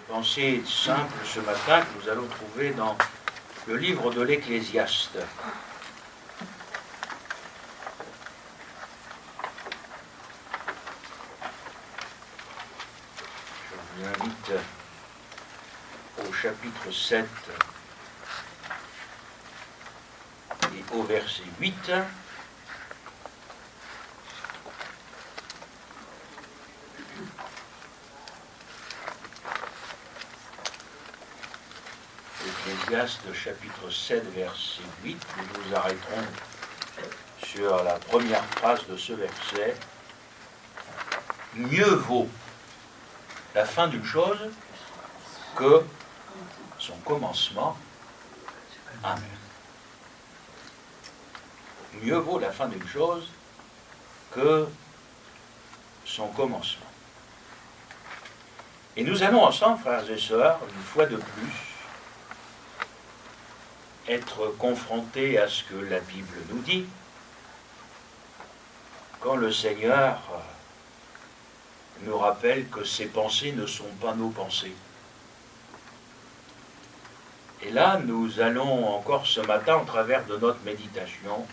Pensée simple ce matin que nous allons trouver dans le livre de l'Ecclésiaste. Je vous invite au chapitre 7 et au verset 8. Ecclésiaste chapitre 7 verset 8, nous nous arrêterons sur la première phrase de ce verset. Mieux vaut la fin d'une chose que son commencement. Amen. Mieux vaut la fin d'une chose que son commencement. Et nous allons ensemble, frères et sœurs, une fois de plus, être confrontés à ce que la Bible nous dit, quand le Seigneur nous rappelle que ses pensées ne sont pas nos pensées. Et là, nous allons encore ce matin, au travers de notre méditation,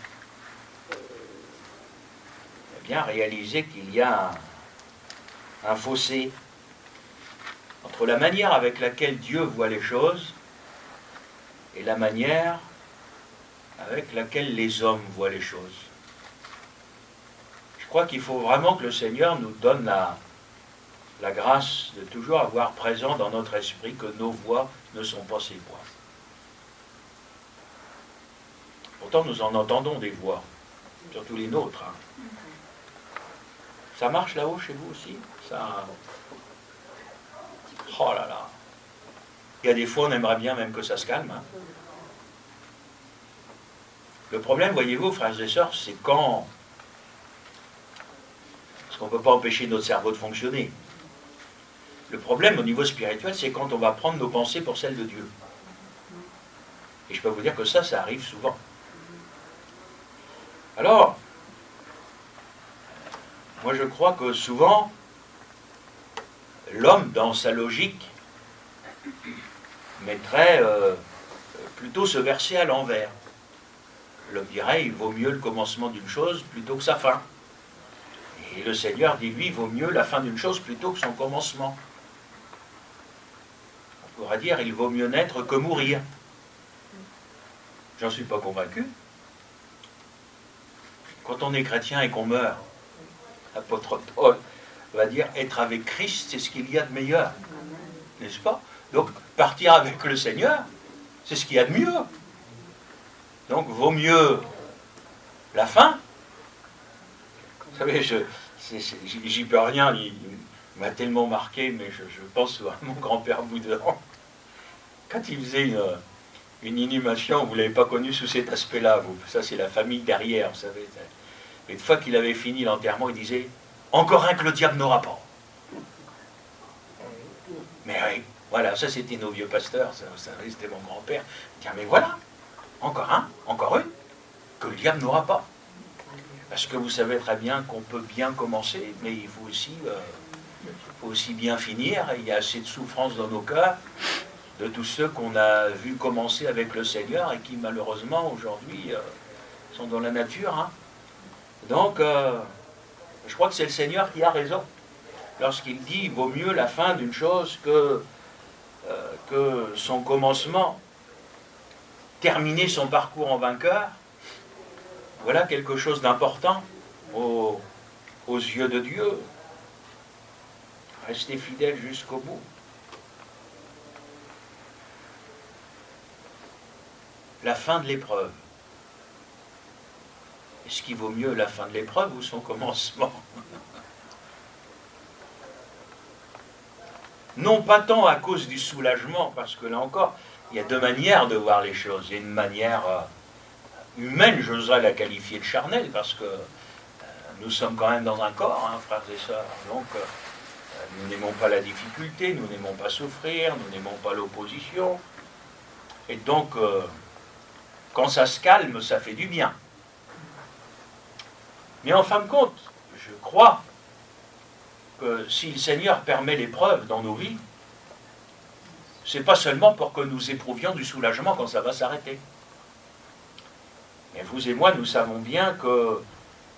bien réaliser qu'il y a un fossé entre la manière avec laquelle Dieu voit les choses et la manière avec laquelle les hommes voient les choses. Je crois qu'il faut vraiment que le Seigneur nous donne la grâce de toujours avoir présent dans notre esprit que nos voix ne sont pas ses voix. Pourtant, nous en entendons des voix, surtout les nôtres. Hein. Ça marche là-haut chez vous aussi? Ça... Oh là là! Il y a des fois, on aimerait bien même que ça se calme. Hein. Le problème, voyez-vous, frères et sœurs, c'est quand... Parce qu'on ne peut pas empêcher notre cerveau de fonctionner. Le problème, au niveau spirituel, c'est quand on va prendre nos pensées pour celles de Dieu. Et je peux vous dire que ça arrive souvent. Alors, moi je crois que souvent, l'homme, dans sa logique, mettrait plutôt ce verset à l'envers. L'homme dirait, il vaut mieux le commencement d'une chose plutôt que sa fin. Et le Seigneur dit, lui, il vaut mieux la fin d'une chose plutôt que son commencement. On pourrait dire, il vaut mieux naître que mourir. J'en suis pas convaincu. Quand on est chrétien et qu'on meurt, l'apôtre Paul va dire, être avec Christ, c'est ce qu'il y a de meilleur. N'est-ce pas? Donc, partir avec le Seigneur, c'est ce qu'il y a de mieux. Donc, vaut mieux la fin. Vous savez, j'y peux rien, il m'a tellement marqué, mais je pense à mon grand-père Boudin. Quand il faisait une inhumation, vous ne l'avez pas connu sous cet aspect-là, vous. Ça, c'est la famille derrière, vous savez. Une fois qu'il avait fini l'enterrement, il disait « Encore un que le diable n'aura pas ». Mais oui, voilà, ça c'était nos vieux pasteurs, ça c'était mon grand-père. Tiens, mais voilà, encore un, encore une, que le diable n'aura pas. Parce que vous savez très bien qu'on peut bien commencer, mais il faut aussi bien finir. Il y a assez de souffrance dans nos cœurs de tous ceux qu'on a vus commencer avec le Seigneur et qui malheureusement aujourd'hui sont dans la nature. Hein. Donc, je crois que c'est le Seigneur qui a raison lorsqu'il dit il vaut mieux la fin d'une chose que son commencement. Terminer son parcours en vainqueur, voilà quelque chose d'important aux yeux de Dieu. Rester fidèle jusqu'au bout. La fin de l'épreuve. Est-ce qu'il vaut mieux la fin de l'épreuve ou son commencement? Non pas tant à cause du soulagement, parce que là encore, il y a deux manières de voir les choses. Il y a une manière humaine, j'oserais la qualifier de charnelle, parce que nous sommes quand même dans un corps, hein, frères et sœurs. Donc, nous n'aimons pas la difficulté, nous n'aimons pas souffrir, nous n'aimons pas l'opposition. Et donc, quand ça se calme, ça fait du bien. Mais en fin de compte, je crois que si le Seigneur permet l'épreuve dans nos vies, c'est pas seulement pour que nous éprouvions du soulagement quand ça va s'arrêter. Mais vous et moi, nous savons bien que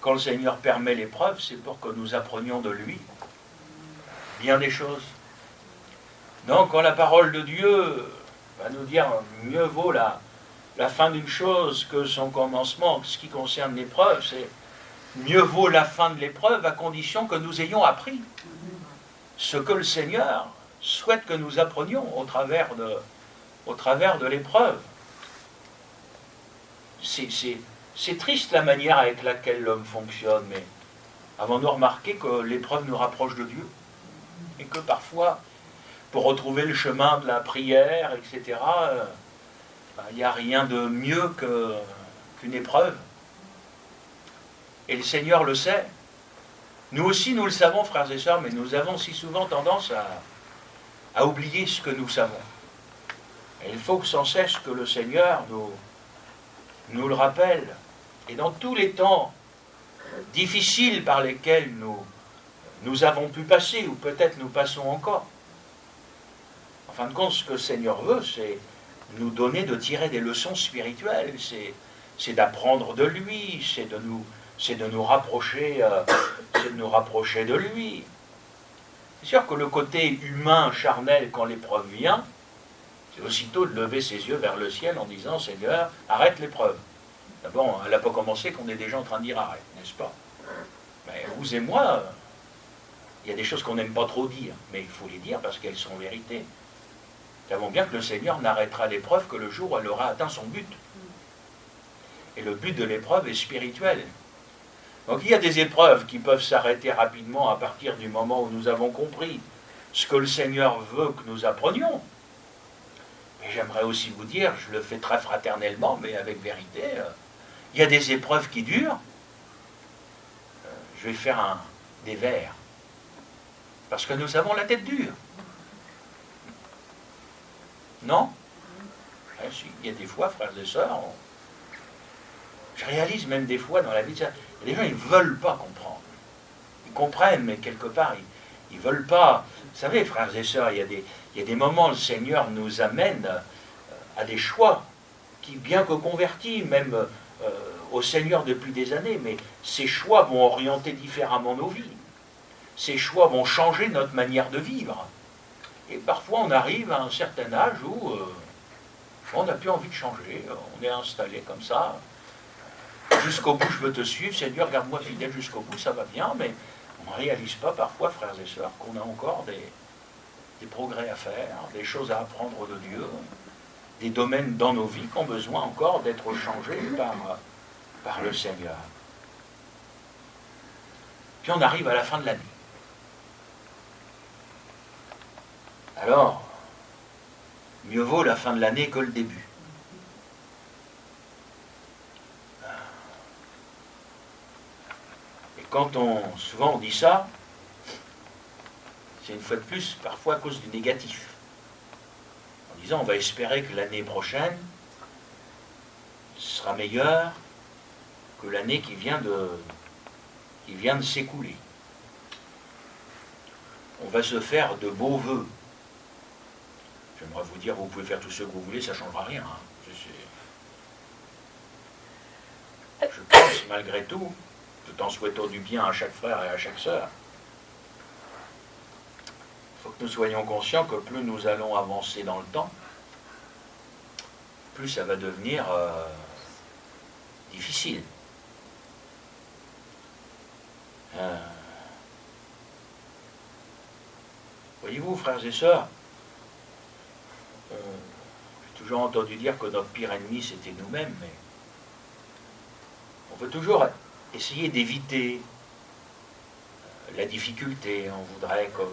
quand le Seigneur permet l'épreuve, c'est pour que nous apprenions de lui bien des choses. Donc, quand la parole de Dieu va nous dire mieux vaut la fin d'une chose que son commencement, ce qui concerne l'épreuve, c'est mieux vaut la fin de l'épreuve à condition que nous ayons appris ce que le Seigneur souhaite que nous apprenions au travers de l'épreuve. C'est triste la manière avec laquelle l'homme fonctionne, mais avons-nous remarqué que l'épreuve nous rapproche de Dieu et que parfois, pour retrouver le chemin de la prière, etc., il n'y a rien de mieux qu'une épreuve. Et le Seigneur le sait. Nous aussi, nous le savons, frères et sœurs, mais nous avons si souvent tendance à oublier ce que nous savons. Et il faut sans cesse que le Seigneur nous le rappelle. Et dans tous les temps difficiles par lesquels nous avons pu passer, ou peut-être nous passons encore, en fin de compte, ce que le Seigneur veut, c'est nous donner de tirer des leçons spirituelles, c'est d'apprendre de lui, c'est de nous rapprocher de lui. C'est sûr que le côté humain, charnel, quand l'épreuve vient, c'est aussitôt de lever ses yeux vers le ciel en disant « Seigneur, arrête l'épreuve ». D'abord, elle n'a pas commencé qu'on est déjà en train de dire « arrête », n'est-ce pas? Mais vous et moi, il y a des choses qu'on n'aime pas trop dire, mais il faut les dire parce qu'elles sont vérités. Nous savons bien que le Seigneur n'arrêtera l'épreuve que le jour où elle aura atteint son but. Et le but de l'épreuve est spirituel. Donc il y a des épreuves qui peuvent s'arrêter rapidement à partir du moment où nous avons compris ce que le Seigneur veut que nous apprenions. Mais j'aimerais aussi vous dire, je le fais très fraternellement, mais avec vérité, il y a des épreuves qui durent. Je vais faire des vers. Parce que nous avons la tête dure. Non? Il y a des fois, frères et sœurs, je réalise même des fois dans la vie, il y a des gens, ils ne veulent pas comprendre. Ils comprennent, mais quelque part, ils ne veulent pas. Vous savez, frères et sœurs, il y a des moments où le Seigneur nous amène à des choix qui, bien que convertis, même au Seigneur depuis des années, mais ces choix vont orienter différemment nos vies. Ces choix vont changer notre manière de vivre. Et parfois, on arrive à un certain âge où on n'a plus envie de changer. On est installé comme ça. Jusqu'au bout, je veux te suivre. Seigneur, garde-moi fidèle jusqu'au bout, ça va bien. Mais on ne réalise pas parfois, frères et sœurs, qu'on a encore des progrès à faire, des choses à apprendre de Dieu, des domaines dans nos vies qui ont besoin encore d'être changés par le Seigneur. Puis on arrive à la fin de l'année. Alors, mieux vaut la fin de l'année que le début. Et souvent on dit ça, c'est une fois de plus parfois à cause du négatif. En disant on va espérer que l'année prochaine sera meilleure que l'année qui vient de s'écouler. On va se faire de beaux vœux. J'aimerais vous dire, vous pouvez faire tout ce que vous voulez, ça ne changera rien. Je pense, malgré tout, tout en souhaitant du bien à chaque frère et à chaque sœur, il faut que nous soyons conscients que plus nous allons avancer dans le temps, plus ça va devenir difficile. Voyez-vous, frères et sœurs, j'ai toujours entendu dire que notre pire ennemi, c'était nous-mêmes, mais on veut toujours essayer d'éviter la difficulté. On voudrait que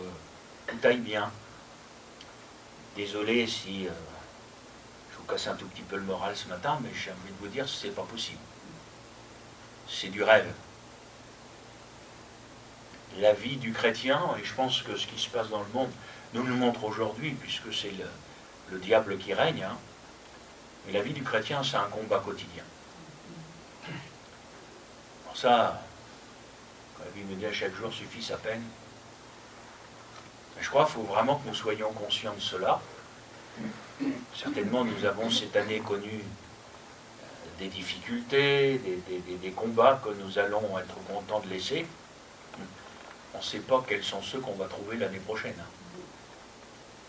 tout aille bien. Désolé si je vous casse un tout petit peu le moral ce matin, mais j'ai envie de vous dire que ce n'est pas possible. C'est du rêve. La vie du chrétien, et je pense que ce qui se passe dans le monde nous le montre aujourd'hui, puisque c'est le diable qui règne, hein. Mais la vie du chrétien, c'est un combat quotidien. Pour ça, quand la Bible me dit à chaque jour suffit sa peine, je crois qu'il faut vraiment que nous soyons conscients de cela, Certainement, nous avons cette année connu des difficultés, des combats que nous allons être contents de laisser. On ne sait pas quels sont ceux qu'on va trouver l'année prochaine.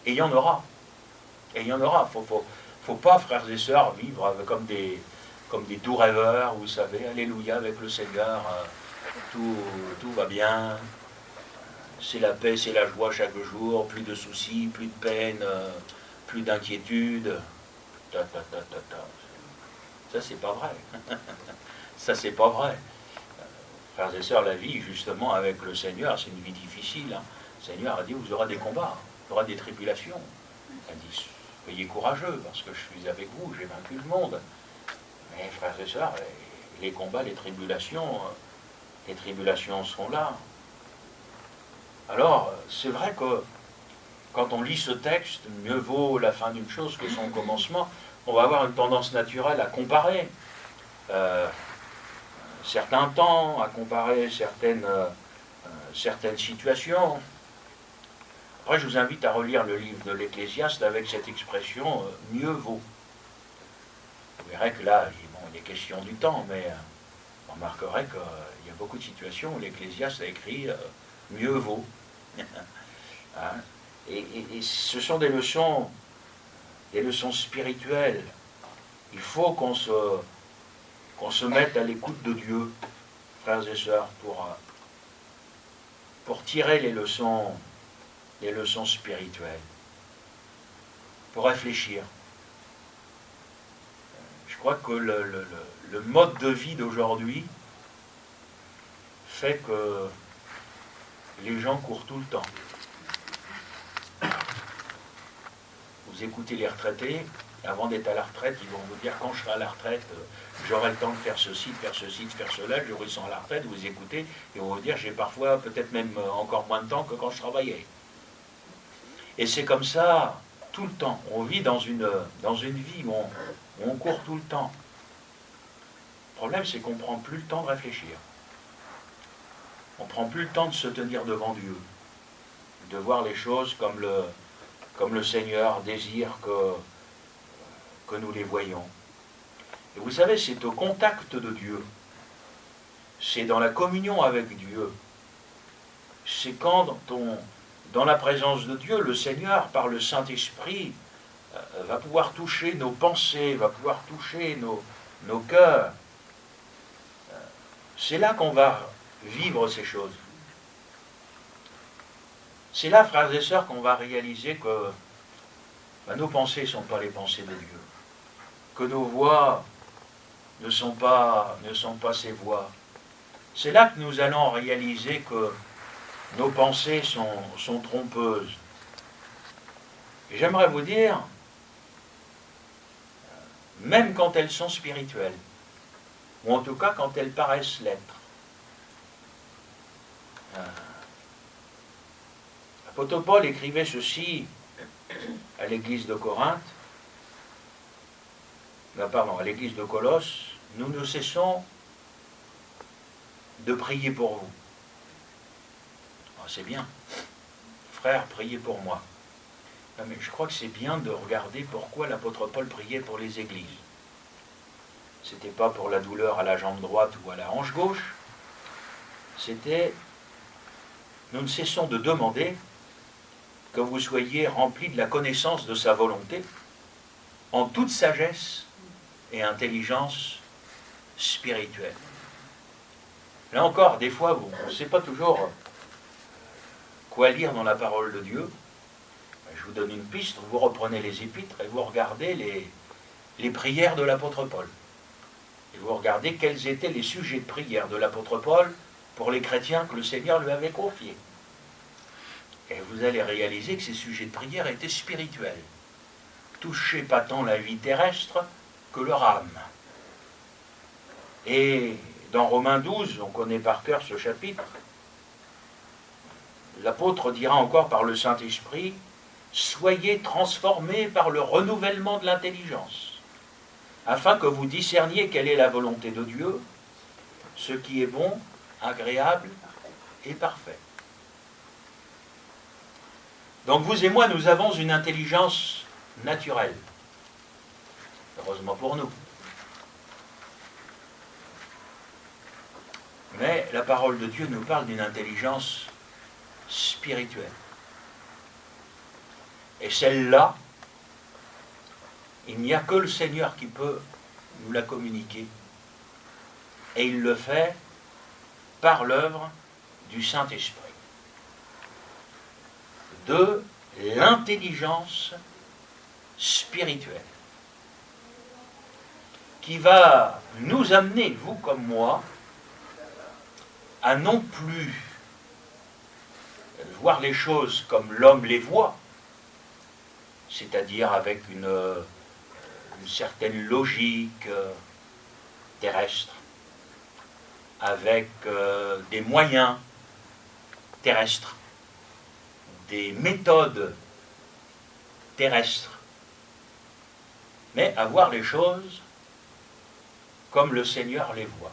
Et il y en aura. Et il y en aura. Faut pas, frères et sœurs, vivre comme des doux rêveurs, vous savez, alléluia avec le Seigneur, tout va bien, c'est la paix, c'est la joie chaque jour, plus de soucis, plus de peine, plus d'inquiétude. Ça, c'est pas vrai. Ça, c'est pas vrai. Frères et sœurs, la vie, justement, avec le Seigneur, c'est une vie difficile. Le Seigneur a dit, vous aurez des combats, vous aurez des tribulations. Il a dit, soyez courageux, parce que je suis avec vous, j'ai vaincu le monde. Mais, frères et sœurs, les combats, les tribulations sont là. Alors, c'est vrai que quand on lit ce texte, mieux vaut la fin d'une chose que son commencement. On va avoir une tendance naturelle à comparer certains temps, à comparer certaines situations. Après, je vous invite à relire le livre de l'Ecclésiaste avec cette expression « mieux vaut ». Vous verrez que là, il est question du temps, mais on remarquerait qu'il y a beaucoup de situations où l'Ecclésiaste a écrit « mieux vaut ». Hein? Et ce sont des leçons spirituelles. Il faut qu'on se mette à l'écoute de Dieu, frères et sœurs, pour tirer les leçons spirituelles, pour réfléchir. Je crois que le mode de vie d'aujourd'hui fait que les gens courent tout le temps. Vous écoutez les retraités, avant d'être à la retraite, ils vont vous dire quand je serai à la retraite, j'aurai le temps de faire ceci, de faire ceci, de faire cela. Le jour où ils sont à la retraite, vous écoutez, et ils vont vous dire j'ai parfois peut-être même encore moins de temps que quand je travaillais. Et c'est comme ça tout le temps. On vit dans une vie où on court tout le temps. Le problème, c'est qu'on ne prend plus le temps de réfléchir. On ne prend plus le temps de se tenir devant Dieu, de voir les choses comme le Seigneur désire que nous les voyons. Et vous savez, c'est au contact de Dieu, c'est dans la communion avec Dieu, c'est quand dans la présence de Dieu, le Seigneur, par le Saint-Esprit, va pouvoir toucher nos pensées, va pouvoir toucher nos cœurs. C'est là qu'on va vivre ces choses. C'est là, frères et sœurs, qu'on va réaliser que nos pensées ne sont pas les pensées de Dieu, que nos voix ne sont pas ses voix. C'est là que nous allons réaliser que nos pensées sont trompeuses. Et j'aimerais vous dire, même quand elles sont spirituelles, ou en tout cas quand elles paraissent l'être, l'apôtre Paul écrivait ceci à l'église de Corinthe, à l'église de Colosse, nous ne cessons de prier pour vous. Oh, c'est bien. Frère, priez pour moi. Non, mais je crois que c'est bien de regarder pourquoi l'apôtre Paul priait pour les églises. C'était pas pour la douleur à la jambe droite ou à la hanche gauche. C'était, nous ne cessons de demander que vous soyez remplis de la connaissance de sa volonté, en toute sagesse et intelligence spirituelle. Là encore, des fois, on ne sait pas toujours quoi lire dans la parole de Dieu. Je vous donne une piste, vous reprenez les épîtres et vous regardez les prières de l'apôtre Paul. Et vous regardez quels étaient les sujets de prière de l'apôtre Paul pour les chrétiens que le Seigneur lui avait confiés. Et vous allez réaliser que ces sujets de prière étaient spirituels. Touchez pas tant la vie terrestre que leur âme. Et dans Romains 12, on connaît par cœur ce chapitre, l'apôtre dira encore par le Saint-Esprit, « Soyez transformés par le renouvellement de l'intelligence, afin que vous discerniez quelle est la volonté de Dieu, ce qui est bon, agréable et parfait. » Donc vous et moi, nous avons une intelligence naturelle. Heureusement pour nous. Mais la parole de Dieu nous parle d'une intelligence spirituelle. Et celle-là, il n'y a que le Seigneur qui peut nous la communiquer. Et il le fait par l'œuvre du Saint-Esprit. De l'intelligence spirituelle, qui va nous amener, vous comme moi, à non plus voir les choses comme l'homme les voit, c'est-à-dire avec une certaine logique terrestre, avec des moyens terrestres, des méthodes terrestres, mais à voir les choses comme le Seigneur les voit.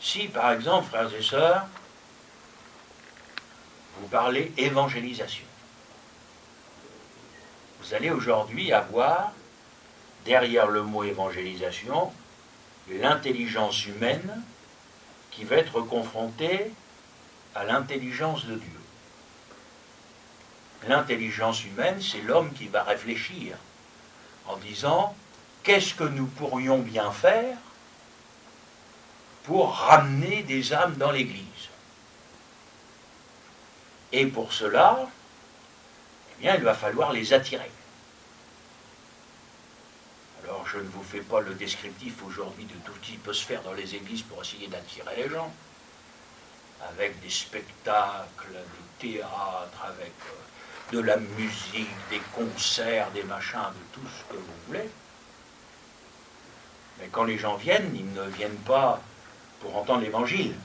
Si, par exemple, frères et sœurs, vous parlez évangélisation, vous allez aujourd'hui avoir, derrière le mot évangélisation, l'intelligence humaine qui va être confrontée à l'intelligence de Dieu. L'intelligence humaine, c'est l'homme qui va réfléchir en disant « Qu'est-ce que nous pourrions bien faire pour ramener des âmes dans l'Église ?» Et pour cela, eh bien, il va falloir les attirer. Alors, je ne vous fais pas le descriptif aujourd'hui de tout ce qui peut se faire dans les églises pour essayer d'attirer les gens, avec des spectacles, des théâtres, avec de la musique, des concerts, des machins, de tout ce que vous voulez. Mais quand les gens viennent, ils ne viennent pas pour entendre l'évangile.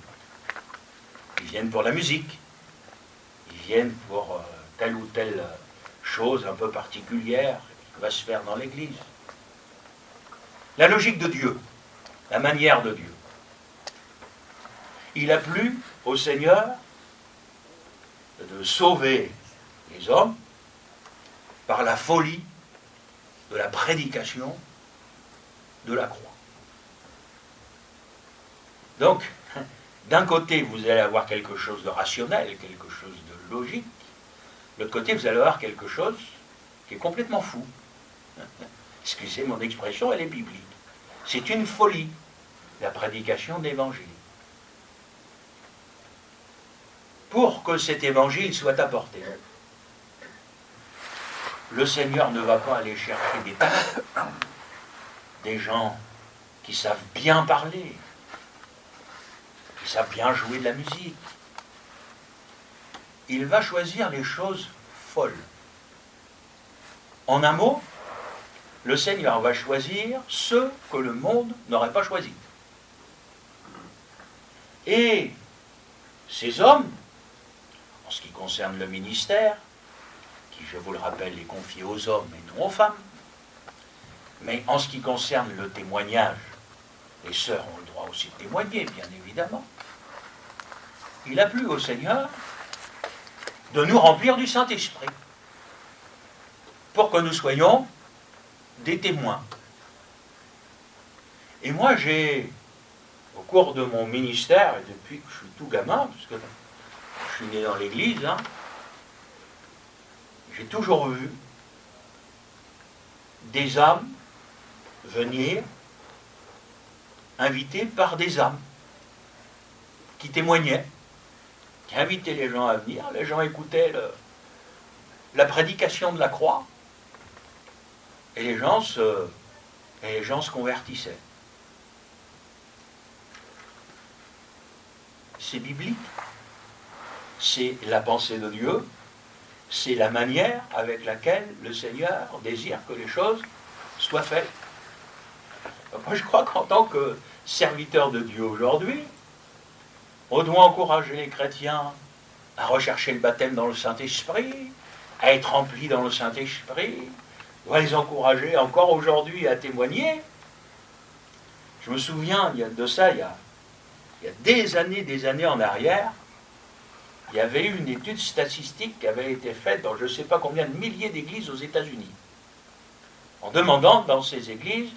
Ils viennent pour la musique. Ils viennent pour telle ou telle chose un peu particulière qui va se faire dans l'Église. La logique de Dieu, la manière de Dieu. Il a plu au Seigneur de sauver les hommes par la folie de la prédication de la croix. Donc, d'un côté, vous allez avoir quelque chose de rationnel, quelque chose de logique. De l'autre côté, vous allez avoir quelque chose qui est complètement fou. Excusez mon expression, elle est biblique. C'est une folie, la prédication de l'Évangile. Pour que cet Évangile soit apporté, le Seigneur ne va pas aller chercher des talents, des gens qui savent bien parler, qui savent bien jouer de la musique. Il va choisir les choses folles. En un mot, le Seigneur va choisir ceux que le monde n'aurait pas choisis. Et ces hommes, en ce qui concerne le ministère, qui, je vous le rappelle, est confié aux hommes et non aux femmes, mais en ce qui concerne le témoignage, les sœurs ont le droit aussi de témoigner, bien évidemment, il a plu au Seigneur de nous remplir du Saint-Esprit, pour que nous soyons des témoins. Et moi, j'ai, au cours de mon ministère, et depuis que je suis tout gamin, parce que je suis né dans l'église, j'ai toujours vu des âmes venir invitées par des âmes qui témoignaient, qui invitaient les gens à venir. Les gens écoutaient la prédication de la croix et les gens se convertissaient. C'est biblique. C'est la pensée de Dieu, c'est la manière avec laquelle le Seigneur désire que les choses soient faites. Moi, je crois qu'en tant que serviteur de Dieu aujourd'hui, on doit encourager les chrétiens à rechercher le baptême dans le Saint-Esprit, à être remplis dans le Saint-Esprit, on doit les encourager encore aujourd'hui à témoigner. Je me souviens, il y a des années en arrière, il y avait eu une étude statistique qui avait été faite dans je ne sais pas combien de milliers d'églises aux États-Unis, en demandant dans ces églises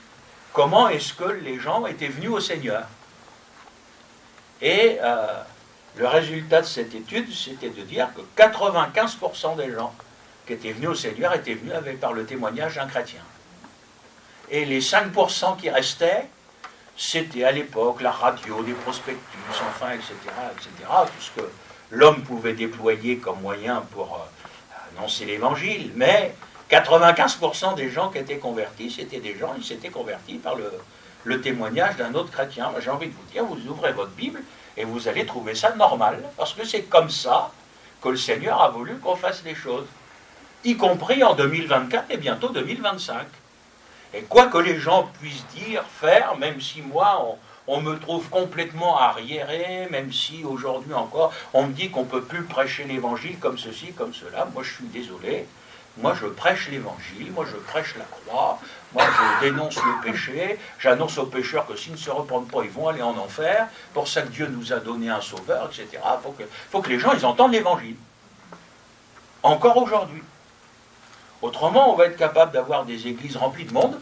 comment est-ce que les gens étaient venus au Seigneur. Et le résultat de cette étude, c'était de dire que 95% des gens qui étaient venus au Seigneur étaient venus par le témoignage d'un chrétien. Et les 5% qui restaient, c'était à l'époque la radio, des prospectus, enfin, etc., tout ce que l'homme pouvait déployer comme moyen pour annoncer l'évangile. Mais 95% des gens qui étaient convertis, c'était des gens qui s'étaient convertis par le témoignage d'un autre chrétien. Moi, j'ai envie de vous dire, vous ouvrez votre Bible et vous allez trouver ça normal, parce que c'est comme ça que le Seigneur a voulu qu'on fasse les choses, y compris en 2024 et bientôt 2025. Et quoi que les gens puissent dire, faire, même si moi, on me trouve complètement arriéré, même si aujourd'hui encore, on me dit qu'on ne peut plus prêcher l'évangile comme ceci, comme cela, moi je suis désolé. Moi, je prêche l'évangile, moi, je prêche la croix, moi, je dénonce le péché, j'annonce aux pécheurs que s'ils ne se repentent pas, ils vont aller en enfer, pour ça que Dieu nous a donné un sauveur, etc. Il faut que les gens, ils entendent l'évangile. Encore aujourd'hui. Autrement, on va être capable d'avoir des églises remplies de monde,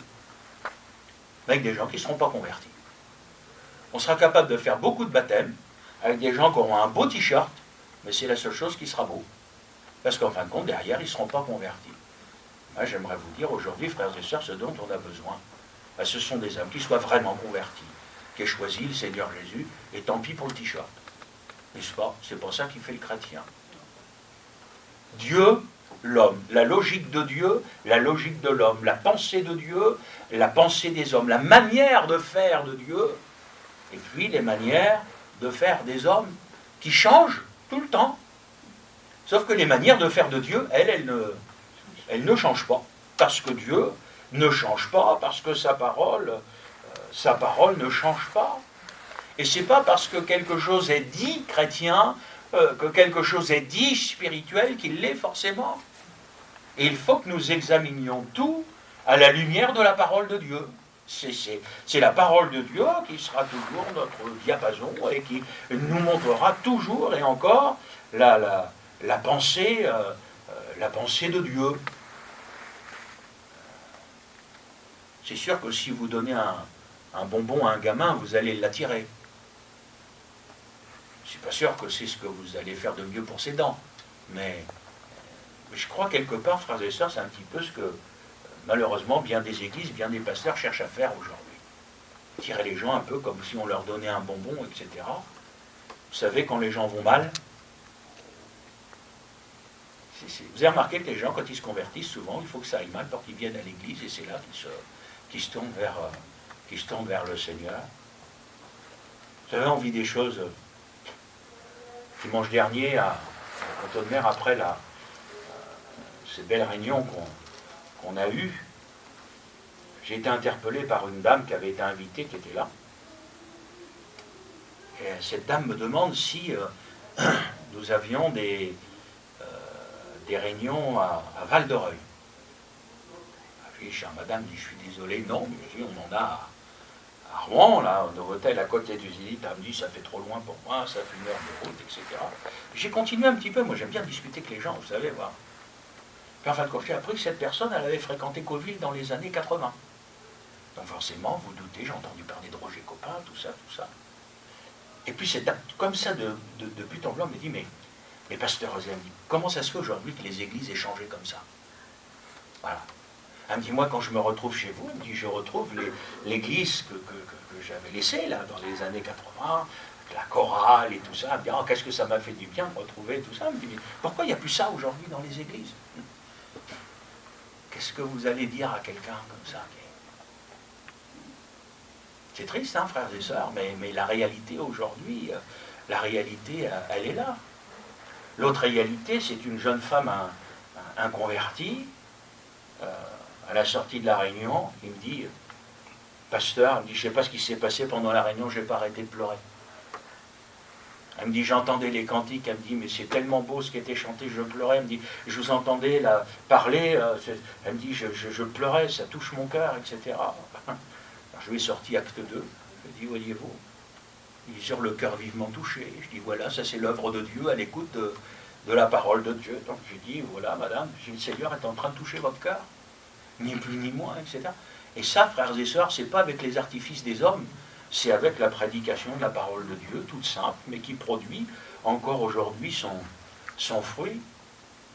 avec des gens qui ne seront pas convertis. On sera capable de faire beaucoup de baptêmes, avec des gens qui auront un beau t-shirt, mais c'est la seule chose qui sera beau. Parce qu'en fin de compte, derrière, ils ne seront pas convertis. Moi, j'aimerais vous dire aujourd'hui, frères et sœurs, ce dont on a besoin, ce sont des âmes qui soient vraiment convertis, qui aient choisi le Seigneur Jésus, et tant pis pour le t-shirt. N'est-ce pas? C'est pour ça qu'il fait le chrétien. Dieu, l'homme, la logique de Dieu, la logique de l'homme, la pensée de Dieu, la pensée des hommes, la manière de faire de Dieu, et puis les manières de faire des hommes qui changent tout le temps. Sauf que les manières de faire de Dieu, elles ne changent pas. Parce que Dieu ne change pas, parce que sa parole ne change pas. Et c'est pas parce que quelque chose est dit chrétien, que quelque chose est dit spirituel qu'il l'est forcément. Et il faut que nous examinions tout à la lumière de la parole de Dieu. C'est la parole de Dieu qui sera toujours notre diapason et qui nous montrera toujours et encore la pensée de Dieu. C'est sûr que si vous donnez un bonbon à un gamin, vous allez l'attirer. Je ne suis pas sûr que c'est ce que vous allez faire de mieux pour ses dents. Mais je crois quelque part, frères et sœurs, c'est un petit peu ce que malheureusement bien des églises, bien des pasteurs cherchent à faire aujourd'hui. Tirer les gens un peu comme si on leur donnait un bonbon, etc. Vous savez, quand les gens vont mal, vous avez remarqué que les gens, quand ils se convertissent, souvent, il faut que ça aille mal pour qu'ils viennent à l'église, et c'est là qu'ils se tournent vers le Seigneur. Vous savez, on vit des choses. Dimanche dernier, à Cotonne-Mer, après cette belle réunion qu'on a eue, j'ai été interpellé par une dame qui avait été invitée, qui était là. Et cette dame me demande si nous avions des réunions à Val-de-Reuil. Je dis, chère madame, je suis désolé, non, mais on en a à Rouen, là, au hôtel à côté du Zénith. Elle me dit, ça fait trop loin pour moi, ça fait 1 heure de route, etc. J'ai continué un petit peu, moi j'aime bien discuter avec les gens, vous savez, voir. Puis enfin, quand j'ai appris que cette personne, elle avait fréquenté Cauville dans les années 80. Donc forcément, vous doutez, j'ai entendu parler de Roger Copin, tout ça. Et puis cette dame, comme ça, de but en blanc, me dit, mais pasteur Rosé, elle me dit, comment ça se fait aujourd'hui que les églises aient changé comme ça? Voilà. Elle me dit, moi, quand je me retrouve chez vous, elle me dit, je retrouve l'église que j'avais laissée, là, dans les années 80, la chorale et tout ça. Elle me dit, oh, qu'est-ce que ça m'a fait du bien de retrouver tout ça. Elle me dit, mais pourquoi il n'y a plus ça aujourd'hui dans les églises? Qu'est-ce que vous allez dire à quelqu'un comme ça? C'est triste, hein, frères et sœurs, mais la réalité aujourd'hui, la réalité, elle est là. L'autre réalité, c'est une jeune femme inconvertie, à la sortie de la réunion, il me dit, pasteur, elle me dit, je ne sais pas ce qui s'est passé pendant la réunion, je n'ai pas arrêté de pleurer. Elle me dit, j'entendais les cantiques, elle me dit, mais c'est tellement beau ce qui était chanté, je pleurais. Elle me dit, je vous entendais là, parler, elle me dit, je pleurais, ça touche mon cœur, etc. Alors je lui ai sorti acte 2, je lui ai dit, voyez-vous, Il est sur le cœur vivement touché. Je dis, voilà, ça c'est l'œuvre de Dieu à l'écoute de la parole de Dieu. Donc j'ai dit, voilà, madame, le Seigneur est en train de toucher votre cœur. Ni plus ni moins, etc. Et ça, frères et sœurs, c'est pas avec les artifices des hommes, c'est avec la prédication de la parole de Dieu, toute simple, mais qui produit encore aujourd'hui son fruit.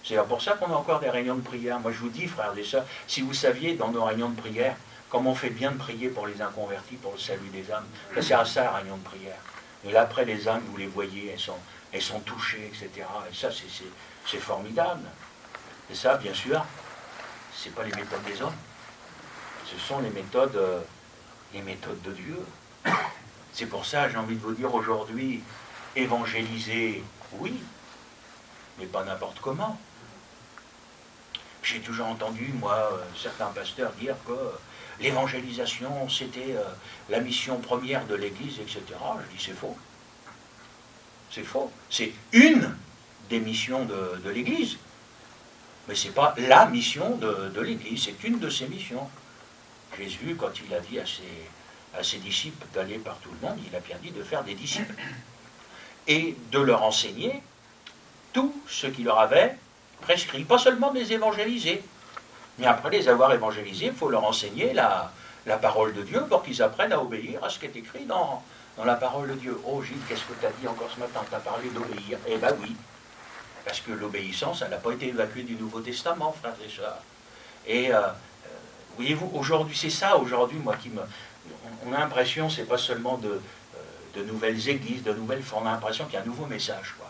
C'est pour ça qu'on a encore des réunions de prière. Moi je vous dis, frères et sœurs, si vous saviez dans nos réunions de prière, comme on fait bien de prier pour les inconvertis, pour le salut des âmes, ça sert à ça la réunion de prière. Et là après les âmes, vous les voyez, elles sont touchées, etc. Et ça c'est formidable. Et ça, bien sûr, ce n'est pas les méthodes des hommes. Ce sont les méthodes de Dieu. C'est pour ça, j'ai envie de vous dire aujourd'hui, évangéliser, oui, mais pas n'importe comment. J'ai toujours entendu, moi, certains pasteurs dire que l'évangélisation, c'était la mission première de l'Église, etc. Je dis, c'est faux. C'est faux. C'est une des missions de l'Église. Mais ce n'est pas la mission de l'Église, c'est une de ses missions. Jésus, quand il a dit à ses disciples d'aller par tout le monde, il a bien dit de faire des disciples. Et de leur enseigner tout ce qu'il leur avait prescrit. Pas seulement de les évangéliser, mais après les avoir évangélisés, il faut leur enseigner la parole de Dieu pour qu'ils apprennent à obéir à ce qui est écrit dans la parole de Dieu. Oh Gilles, qu'est-ce que tu as dit encore ce matin? Tu as parlé d'obéir. Eh bien oui. Parce que l'obéissance, elle n'a pas été évacuée du Nouveau Testament, frères et sœurs. Et voyez-vous, aujourd'hui, c'est ça, aujourd'hui, moi, on a l'impression, c'est pas seulement de nouvelles églises, de nouvelles formes, on a l'impression qu'il y a un nouveau message, quoi.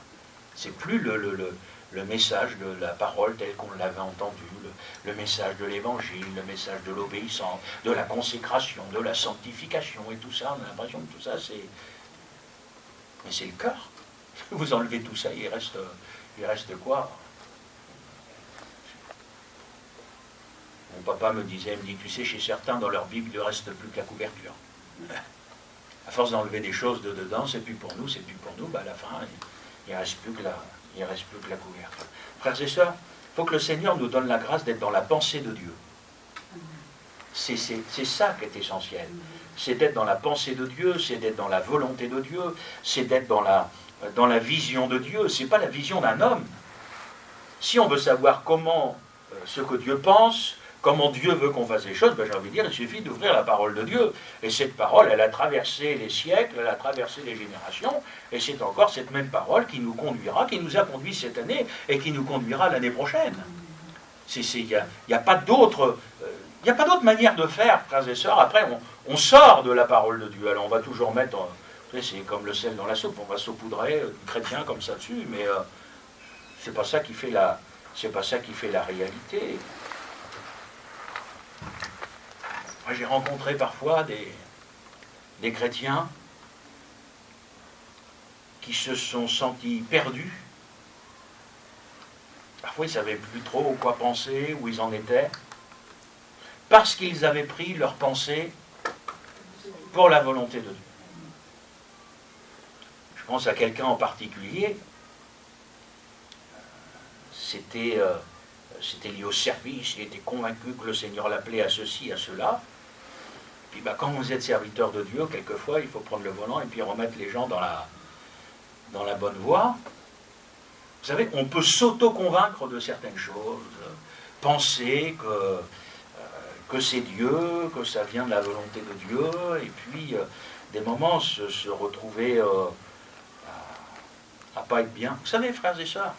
C'est plus le message de la parole tel qu'on l'avait entendu, le message de l'évangile, le message de l'obéissance, de la consécration, de la sanctification, et tout ça, on a l'impression que tout ça, c'est... Mais c'est le cœur. Vous enlevez tout ça, il reste quoi? Mon papa me dit, tu sais, chez certains, dans leur Bible, il ne reste plus que la couverture. À force d'enlever des choses de dedans, c'est plus pour nous, bah à la fin, il ne reste plus que la couverture. Frères et sœurs, il faut que le Seigneur nous donne la grâce d'être dans la pensée de Dieu. C'est ça qui est essentiel. C'est d'être dans la pensée de Dieu, c'est d'être dans la volonté de Dieu, c'est d'être dans la vision de Dieu. Ce n'est pas la vision d'un homme. Si on veut savoir comment ce que Dieu pense, comment Dieu veut qu'on fasse les choses, ben j'ai envie de dire, il suffit d'ouvrir la parole de Dieu. Et cette parole, elle a traversé les siècles, elle a traversé les générations, et c'est encore cette même parole qui nous conduira, qui nous a conduit cette année, et qui nous conduira l'année prochaine. Il n'y a pas d'autre manière de faire, frères et sœurs. Après, on sort de la parole de Dieu. Alors on va toujours mettre, c'est comme le sel dans la soupe, on va saupoudrer du chrétien comme ça dessus, mais c'est pas ça qui fait la réalité. Moi, j'ai rencontré parfois des chrétiens qui se sont sentis perdus. Parfois, ils ne savaient plus trop quoi penser, où ils en étaient, parce qu'ils avaient pris leur pensée pour la volonté de Dieu. Je pense à quelqu'un en particulier, c'était lié au service, il était convaincu que le Seigneur l'appelait à ceci, à cela. Puis quand vous êtes serviteur de Dieu, quelquefois, il faut prendre le volant et puis remettre les gens dans la bonne voie. Vous savez, on peut s'auto-convaincre de certaines choses, penser que c'est Dieu, que ça vient de la volonté de Dieu, et puis des moments se retrouver à pas être bien. Vous savez, frères et sœurs,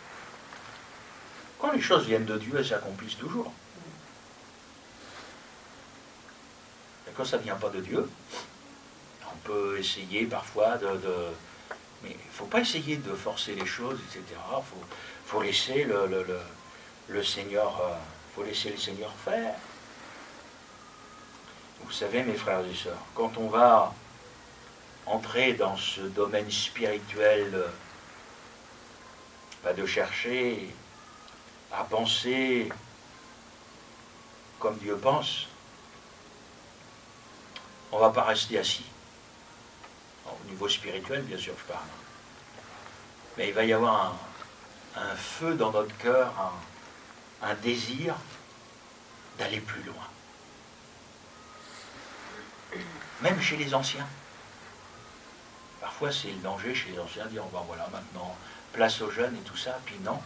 quand les choses viennent de Dieu, elles s'accomplissent toujours. Et quand ça ne vient pas de Dieu, on peut essayer parfois mais il ne faut pas essayer de forcer les choses, etc. Il faut laisser le Seigneur, faut laisser le Seigneur faire. Vous savez, mes frères et sœurs, quand on va entrer dans ce domaine spirituel, de chercher à penser comme Dieu pense, on ne va pas rester assis. Au niveau spirituel, bien sûr, je parle. Mais il va y avoir un feu dans notre cœur, un désir d'aller plus loin. Même chez les anciens. Parfois, c'est le danger chez les anciens, de dire, ben voilà, maintenant, place aux jeunes et tout ça. Puis non,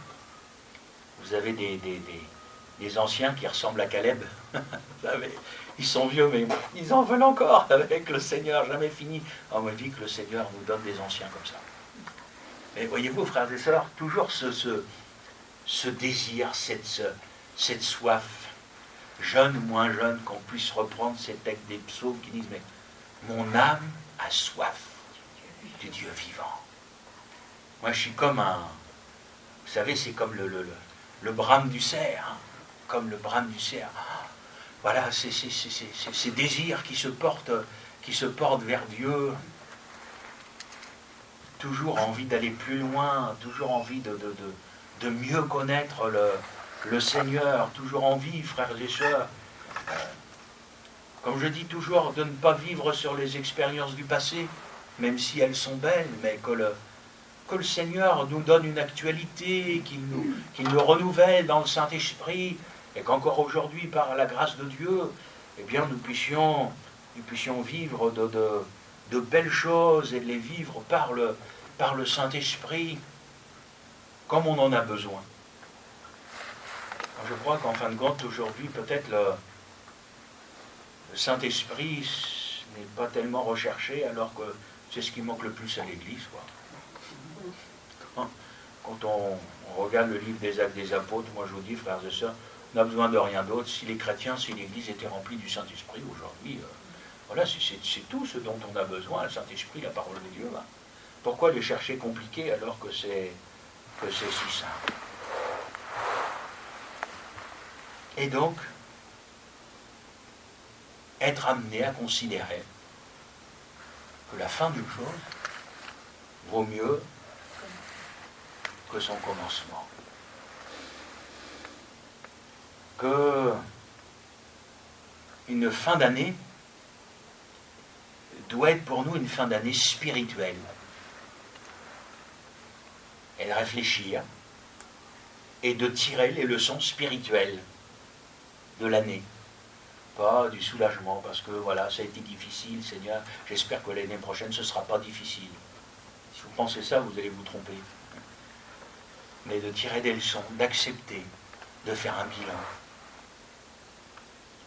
vous avez des anciens qui ressemblent à Caleb. Vous savez, ils sont vieux, mais ils en veulent encore avec le Seigneur, jamais fini. On me dit que le Seigneur nous donne des anciens comme ça. Mais voyez-vous, frères et sœurs, toujours ce désir, cette soif, jeune ou moins jeune, qu'on puisse reprendre ces textes des psaumes qui disent, mais mon âme a soif du Dieu vivant. Moi, je suis comme vous savez, c'est comme le brame du cerf, hein, comme le brame du cerf. Voilà, c'est ces désirs qui se portent vers Dieu. Toujours envie d'aller plus loin, toujours envie de mieux connaître le Seigneur, toujours envie, frères et sœurs, comme je dis toujours, de ne pas vivre sur les expériences du passé, même si elles sont belles, mais que le Seigneur nous donne une actualité, qu'il nous renouvelle dans le Saint-Esprit, et qu'encore aujourd'hui, par la grâce de Dieu, eh bien, nous puissions vivre de belles choses et de les vivre par le Saint-Esprit, comme on en a besoin. Je crois qu'en fin de compte, aujourd'hui, peut-être le Saint-Esprit n'est pas tellement recherché, alors que c'est ce qui manque le plus à l'Église, quoi. Quand on regarde le livre des Actes des Apôtres, moi je vous dis, frères et sœurs, on n'a besoin de rien d'autre. Si les chrétiens, si l'Église était remplie du Saint-Esprit aujourd'hui, voilà, c'est tout ce dont on a besoin, le Saint-Esprit, la parole de Dieu. Hein. Pourquoi les chercher compliqués alors que c'est si simple? Et donc, être amené à considérer que la fin d'une chose vaut mieux que son commencement. Que une fin d'année doit être pour nous une fin d'année spirituelle. Et de réfléchir et de tirer les leçons spirituelles de l'année. Pas du soulagement, parce que voilà, ça a été difficile, Seigneur, j'espère que l'année prochaine ce ne sera pas difficile. Si vous pensez ça, vous allez vous tromper. Mais de tirer des leçons, d'accepter, de faire un bilan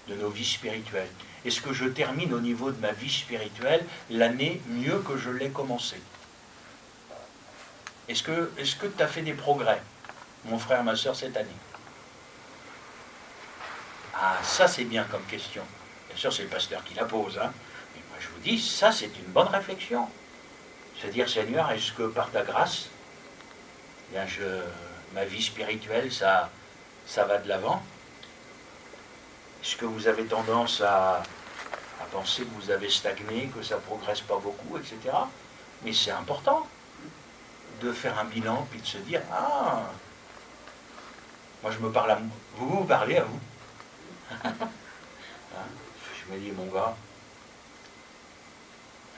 de nos vies spirituelles. Est-ce que je termine au niveau de ma vie spirituelle l'année mieux que je l'ai commencée? Est-ce que tu as fait des progrès, mon frère, ma soeur, cette année? Ah, ça c'est bien comme question. Bien sûr, c'est le pasteur qui la pose, hein. Mais moi je vous dis, ça c'est une bonne réflexion. Se dire, Seigneur, est-ce que par ta grâce, eh bien ma vie spirituelle, ça va de l'avant? Est-ce que vous avez tendance à penser que vous avez stagné, que ça ne progresse pas beaucoup, etc. Mais c'est important de faire un bilan, puis de se dire, ah, moi je me parle à vous, vous parlez à vous. Je me dis, mon gars,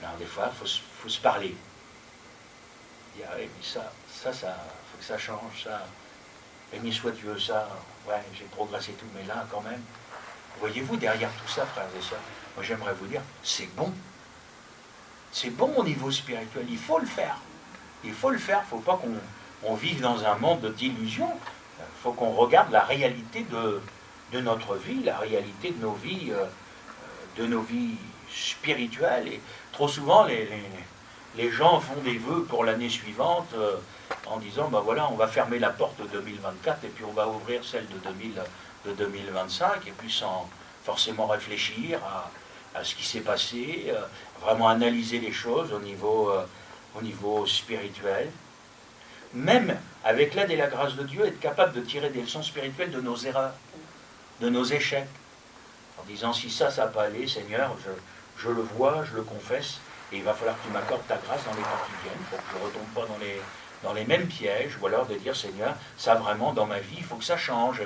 alors des fois, il faut se parler. Dire, ah, mais ça, faut que ça change, ça. Béni soit Dieu, ça, ouais, j'ai progressé tout, mais là, quand même, voyez-vous, derrière tout ça, frères et sœurs, moi j'aimerais vous dire, c'est bon. C'est bon au niveau spirituel, il faut le faire. Il faut le faire, il ne faut pas qu'on vive dans un monde d'illusions. Il faut qu'on regarde la réalité de notre vie, la réalité de nos vies spirituelles. Et trop souvent, les gens font des vœux pour l'année suivante en disant, ben voilà, on va fermer la porte de 2024 et puis on va ouvrir celle de 2025, et puis sans forcément réfléchir à ce qui s'est passé, vraiment analyser les choses au niveau spirituel. Même avec l'aide et la grâce de Dieu, être capable de tirer des leçons spirituelles de nos erreurs, de nos échecs, en disant, si ça n'a pas allé, Seigneur, je le vois, je le confesse, et il va falloir que tu m'accordes ta grâce dans les temps qui viennent, pour que je ne retombe pas dans les mêmes pièges, ou alors de dire, Seigneur, ça vraiment dans ma vie, il faut que ça change.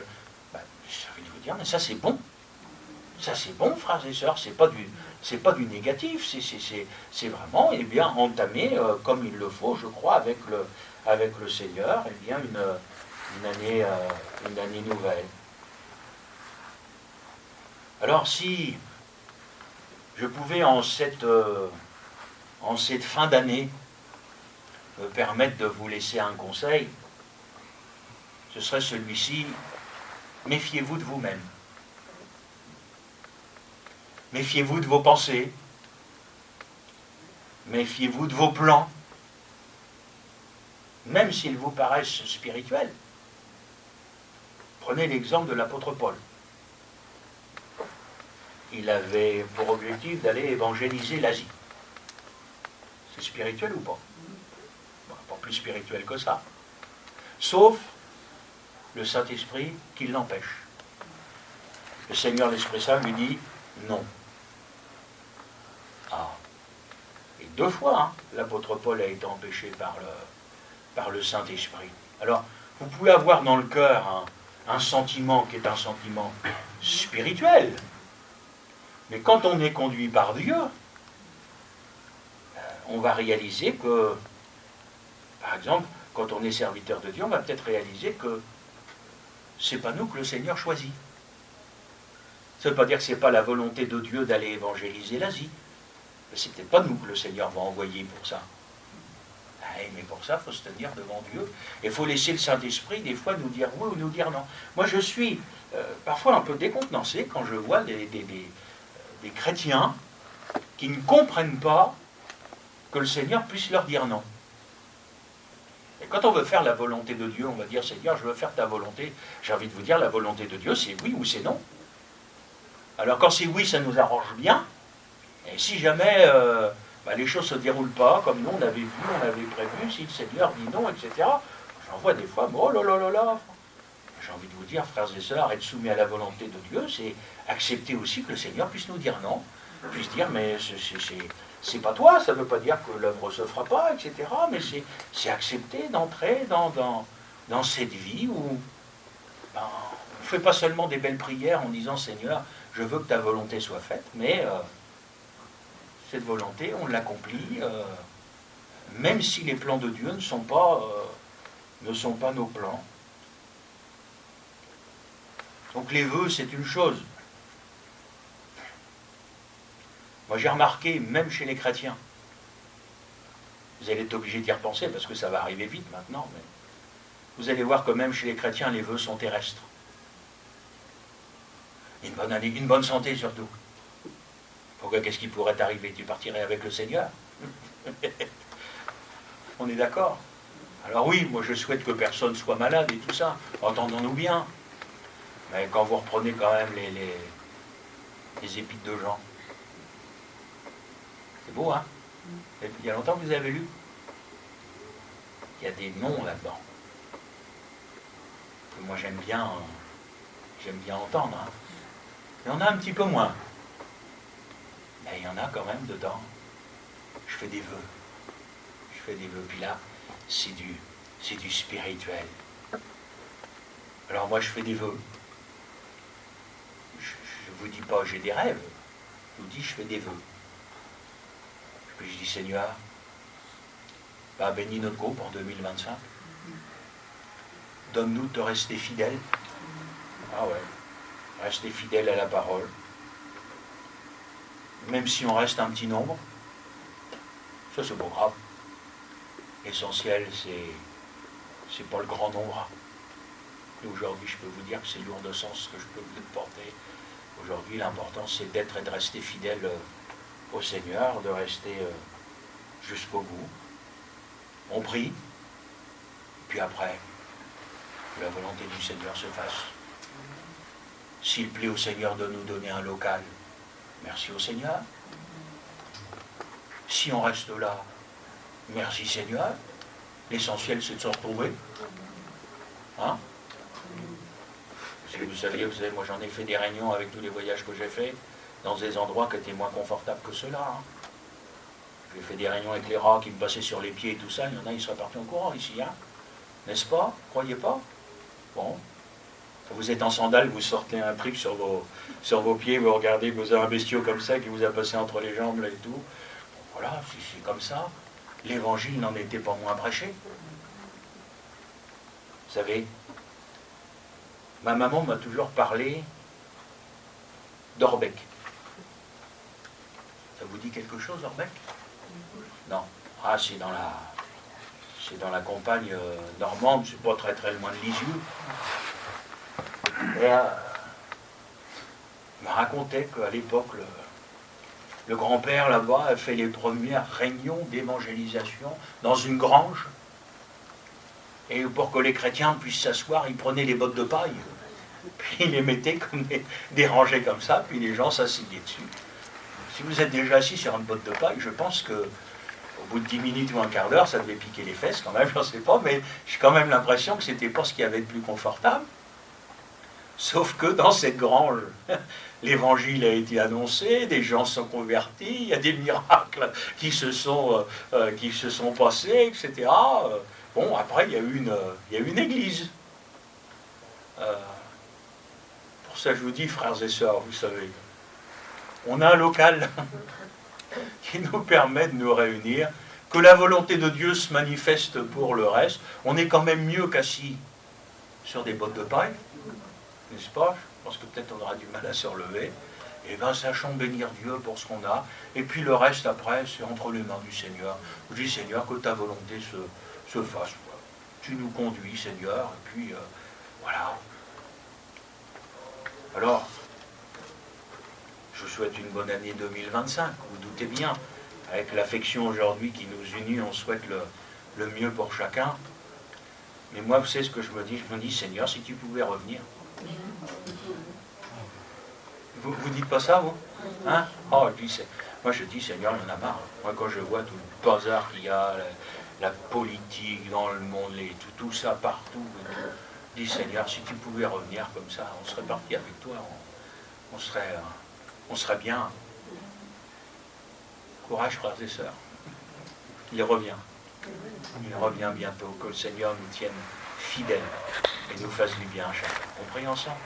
Ben, j'ai envie de vous dire, mais ça c'est bon. Ça c'est bon, frères et sœurs, c'est pas du négatif, c'est vraiment, eh bien, entamer comme il le faut, je crois, avec le Seigneur, eh bien, une année nouvelle. Alors si je pouvais en en cette fin d'année, me permettre de vous laisser un conseil, ce serait celui-ci: méfiez-vous de vous-même. Méfiez-vous de vos pensées. Méfiez-vous de vos plans, même s'ils vous paraissent spirituels. Prenez l'exemple de l'apôtre Paul. Il avait pour objectif d'aller évangéliser l'Asie. C'est spirituel ou pas? Pas plus spirituel que ça. Sauf le Saint-Esprit qui l'empêche. Le Seigneur, l'Esprit Saint, lui dit non. Ah. Et 2 fois, hein, l'apôtre Paul a été empêché par le Saint-Esprit. Alors, vous pouvez avoir dans le cœur un sentiment qui est un sentiment spirituel. Mais quand on est conduit par Dieu, on va réaliser que, par exemple, quand on est serviteur de Dieu, on va peut-être réaliser que c'est pas nous que le Seigneur choisit. Ça ne veut pas dire que ce n'est pas la volonté de Dieu d'aller évangéliser l'Asie. Mais c'est peut-être pas nous que le Seigneur va envoyer pour ça. Mais pour ça, il faut se tenir devant Dieu. Et il faut laisser le Saint-Esprit, des fois, nous dire oui ou nous dire non. Moi, je suis parfois un peu décontenancé quand je vois des chrétiens qui ne comprennent pas que le Seigneur puisse leur dire non. Et quand on veut faire la volonté de Dieu, on va dire: Seigneur, je veux faire ta volonté. J'ai envie de vous dire, la volonté de Dieu, c'est oui ou c'est non. Alors quand c'est oui, ça nous arrange bien. Et si jamais les choses ne se déroulent pas comme nous, on avait vu, on avait prévu, si le Seigneur dit non, etc., j'en vois des fois, oh là là là là. J'ai envie de vous dire, frères et sœurs, être soumis à la volonté de Dieu, c'est accepter aussi que le Seigneur puisse nous dire non, puisse dire: mais c'est pas toi, ça ne veut pas dire que l'œuvre ne se fera pas, etc., mais c'est accepter d'entrer dans cette vie où on ne fait pas seulement des belles prières en disant: Seigneur, je veux que ta volonté soit faite, mais cette volonté, on l'accomplit, même si les plans de Dieu ne sont pas nos plans. Donc les vœux, c'est une chose. Moi, j'ai remarqué, même chez les chrétiens, vous allez être obligé d'y repenser parce que ça va arriver vite maintenant, mais vous allez voir que même chez les chrétiens, les vœux sont terrestres. Une bonne année, une bonne santé surtout. Pourquoi, qu'est-ce qui pourrait t'arriver? Tu partirais avec le Seigneur? On est d'accord? Alors oui, moi je souhaite que personne soit malade et tout ça, entendons-nous bien. Mais quand vous reprenez quand même les épîtres de Jean, c'est beau, hein? Il y a longtemps que vous avez lu? Il y a des noms là-dedans. Que moi j'aime bien entendre. Hein. Il y en a un petit peu moins. Mais il y en a quand même dedans. Je fais des vœux. Puis là, c'est du spirituel. Alors moi je fais des vœux. Je ne vous dis pas j'ai des rêves. Je vous dis je fais des vœux. Puis je dis: Seigneur, bénis notre groupe en 2025. Donne-nous de rester fidèles. Ah ouais. Rester fidèles à la parole. Même si on reste un petit nombre. Ça, c'est pas grave. L'essentiel, c'est pas le grand nombre. Et aujourd'hui, je peux vous dire que c'est lourd de sens que je peux vous porter. Aujourd'hui, l'important, c'est d'être et de rester fidèle au Seigneur, de rester jusqu'au bout. On prie, puis après, que la volonté du Seigneur se fasse. S'il plaît au Seigneur de nous donner un local, merci au Seigneur. Si on reste là, merci Seigneur. L'essentiel, c'est de se retrouver. Hein? Si vous saviez, moi j'en ai fait des réunions avec tous les voyages que j'ai faits, dans des endroits qui étaient moins confortables que ceux-là. Hein. J'ai fait des réunions avec les rats qui me passaient sur les pieds et tout ça, il y en a, ils seraient partis en courant ici. Hein. N'est-ce pas? Croyez pas? Bon. Vous êtes en sandales, vous sortez un truc sur vos pieds, vous regardez, vous avez un bestiau comme ça qui vous a passé entre les jambes là et tout. Bon, voilà, c'est comme ça. L'évangile n'en était pas moins prêché. Vous savez, ma maman m'a toujours parlé d'Orbeck. Ça vous dit quelque chose, Orbeck? Non. Ah, c'est dans la campagne normande, c'est pas très très loin de Lisieux. Et il me racontait qu'à l'époque, le grand-père là-bas a fait les premières réunions d'évangélisation dans une grange. Et pour que les chrétiens puissent s'asseoir, ils prenaient les bottes de paille. Puis ils les mettaient comme des rangées comme ça, puis les gens s'asseyaient dessus. Si vous êtes déjà assis sur une botte de paille, je pense que au bout de 10 minutes ou un quart d'heure, ça devait piquer les fesses quand même, je ne sais pas, mais j'ai quand même l'impression que ce n'était pas ce qu'il y avait de plus confortable. Sauf que dans cette grange, l'évangile a été annoncé, des gens sont convertis, il y a des miracles qui se sont passés, etc. Bon, après, il y a eu une église. Pour ça, je vous dis, frères et sœurs, vous savez, on a un local qui nous permet de nous réunir, que la volonté de Dieu se manifeste pour le reste. On est quand même mieux qu'assis sur des bottes de paille, n'est-ce pas? Je pense que peut-être on aura du mal à se relever. Et bien, sachons bénir Dieu pour ce qu'on a. Et puis le reste, après, c'est entre les mains du Seigneur. Je dis, Seigneur, que ta volonté se fasse. Tu nous conduis, Seigneur, et puis voilà. Alors, je souhaite une bonne année 2025, vous doutez bien. Avec l'affection aujourd'hui qui nous unit, on souhaite le mieux pour chacun. Mais moi, vous savez ce que je me dis? Je me dis, Seigneur, si tu pouvais revenir. Vous dites pas ça, vous? Hein? Oh, moi je dis, Seigneur, il y en a marre. Moi, quand je vois tout le bazar qu'il y a, la politique dans le monde, tout ça partout, je dis, Seigneur, si tu pouvais revenir comme ça, on serait parti avec toi, on serait bien. Courage, frères et sœurs. Il revient. Il revient bientôt. Que le Seigneur nous tienne fidèles et nous fasse du bien à chacun. On prie ensemble.